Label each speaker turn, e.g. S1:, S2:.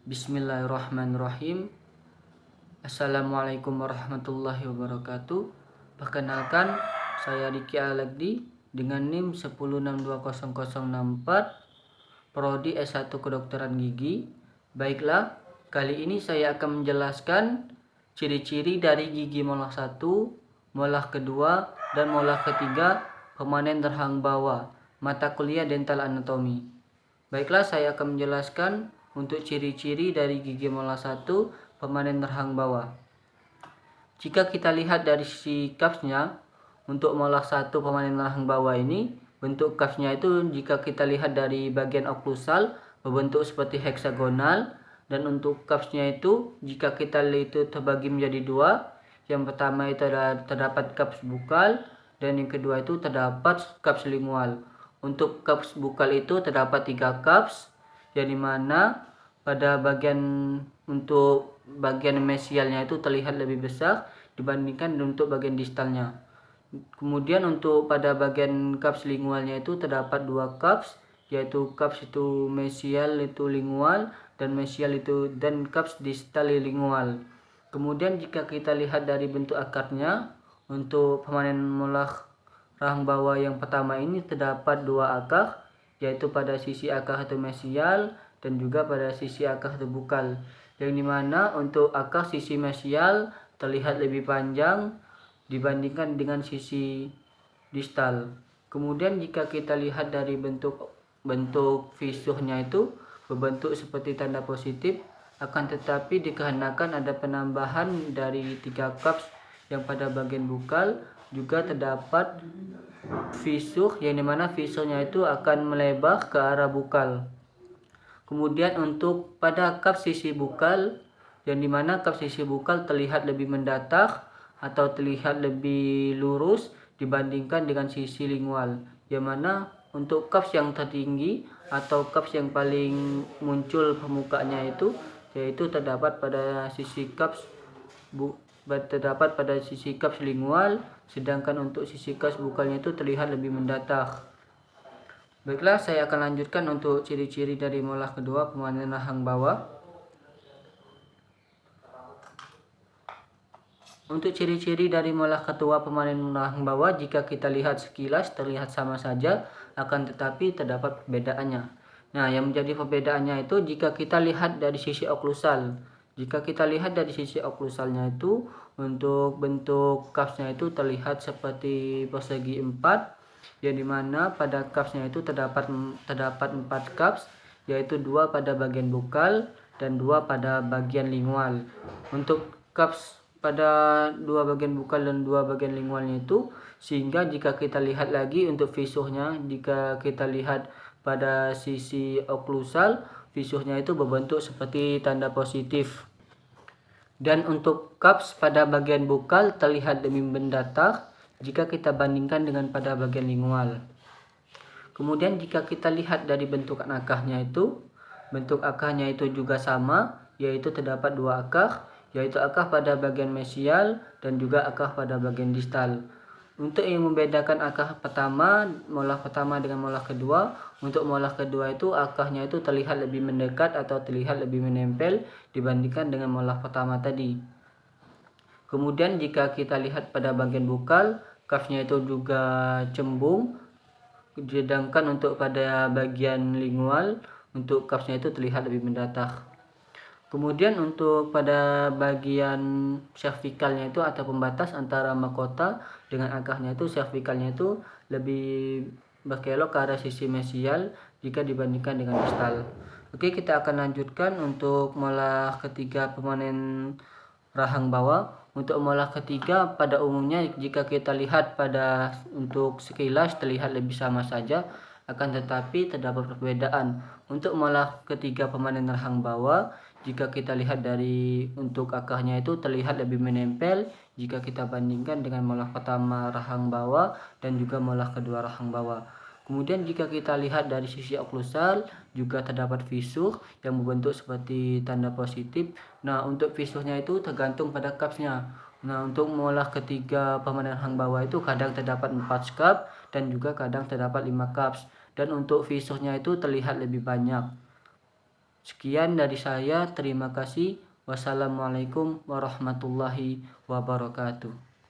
S1: Bismillahirrahmanirrahim. Assalamualaikum warahmatullahi wabarakatuh. Perkenalkan, saya Diki Alagdi dengan NIM 10620064, Prodi S1 Kedokteran Gigi. Baiklah, kali ini saya akan menjelaskan ciri-ciri dari gigi molar 1, molar kedua, dan molar ketiga permanen rahang bawah, mata kuliah dental anatomi. Baiklah, saya akan menjelaskan untuk ciri-ciri dari gigi molar 1 permanen rahang bawah. Jika kita lihat dari sisi kapsnya, untuk molar 1 permanen rahang bawah ini, bentuk kapsnya itu jika kita lihat dari bagian oklusal berbentuk seperti heksagonal, dan untuk kapsnya itu jika kita lihat itu terbagi menjadi dua. Yang pertama itu terdapat kaps bukal, dan yang kedua itu terdapat kaps lingual. Untuk kaps bukal itu terdapat 3 kaps, yang dimana pada untuk bagian mesialnya itu terlihat lebih besar dibandingkan untuk bagian distalnya. Kemudian untuk pada bagian kaps lingualnya itu terdapat 2 kaps, yaitu kaps itu mesial itu lingual, dan mesial itu dan kaps distal lingual. Kemudian jika kita lihat dari bentuk akarnya, untuk permanen molar rahang bawah yang pertama ini terdapat 2 akar, yaitu pada sisi akar itu mesial dan juga pada sisi akar itu bukal, yang dimana untuk akar sisi mesial terlihat lebih panjang dibandingkan dengan sisi distal. Kemudian jika kita lihat dari bentuk visurnya itu berbentuk seperti tanda positif, akan tetapi dikarenakan ada penambahan dari 3 kaps yang pada bagian bukal juga terdapat visur, yang dimana visurnya itu akan melebar ke arah bukal. Kemudian untuk pada kaps sisi bukal, yang dimana kaps sisi bukal terlihat lebih mendatar atau terlihat lebih lurus dibandingkan dengan sisi lingual, yang mana untuk kaps yang tertinggi atau kaps yang paling muncul permukaannya itu yaitu terdapat pada sisi kaps lingual, sedangkan untuk sisi kaps bukalnya itu terlihat lebih mendatar. Baiklah, saya akan lanjutkan untuk ciri-ciri dari molar kedua permanen rahang bawah. Untuk ciri-ciri dari molar kedua permanen rahang bawah, jika kita lihat sekilas terlihat sama saja, akan tetapi terdapat perbedaannya. Nah, yang menjadi perbedaannya itu jika kita lihat dari sisi oklusal. Jika kita lihat dari sisi oklusalnya itu, untuk bentuk kapsnya itu terlihat seperti persegi 4, yang dimana pada kapsnya itu terdapat 4 kaps, yaitu 2 pada bagian bukal dan 2 pada bagian lingual. Untuk kaps pada 2 bagian bukal dan 2 bagian lingualnya itu, sehingga jika kita lihat lagi untuk visurnya, jika kita lihat pada sisi oklusal, visurnya itu berbentuk seperti tanda positif. Dan untuk kaps pada bagian bukal terlihat lebih mendatar jika kita bandingkan dengan pada bagian lingual. Kemudian jika kita lihat dari bentuk akarnya itu, bentuk akarnya itu juga sama, yaitu terdapat 2 akar, yaitu akar pada bagian mesial dan juga akar pada bagian distal. Untuk yang membedakan akar pertama, molar pertama dengan molar kedua, untuk molar kedua itu akarnya itu terlihat lebih mendekat atau terlihat lebih menempel dibandingkan dengan molar pertama tadi. Kemudian jika kita lihat pada bagian bukal, kapsnya itu juga cembung, sedangkan untuk pada bagian lingual, untuk kapsnya itu terlihat lebih mendatar. Kemudian untuk pada bagian cervicalnya itu atau pembatas antara mahkota dengan akarnya itu, cervicalnya itu lebih berkelok ke arah sisi mesial jika dibandingkan dengan distal. Oke, kita akan lanjutkan untuk molar ketiga permanen rahang bawah. Untuk molar ketiga pada umumnya jika kita lihat pada untuk sekilas terlihat lebih sama saja, akan tetapi terdapat perbedaan. Untuk molar ketiga permanen rahang bawah, jika kita lihat dari untuk akarnya itu terlihat lebih menempel jika kita bandingkan dengan molar pertama rahang bawah dan juga molar kedua rahang bawah. Kemudian jika kita lihat dari sisi oklusal juga terdapat visur yang membentuk seperti tanda positif. Nah, untuk visurnya itu tergantung pada kapsnya. Nah, untuk molar ketiga permanen rahang bawah itu kadang terdapat 4 kaps dan juga kadang terdapat 5 kaps. Dan untuk visurnya itu terlihat lebih banyak. Sekian dari saya, terima kasih. Wassalamualaikum warahmatullahi wabarakatuh.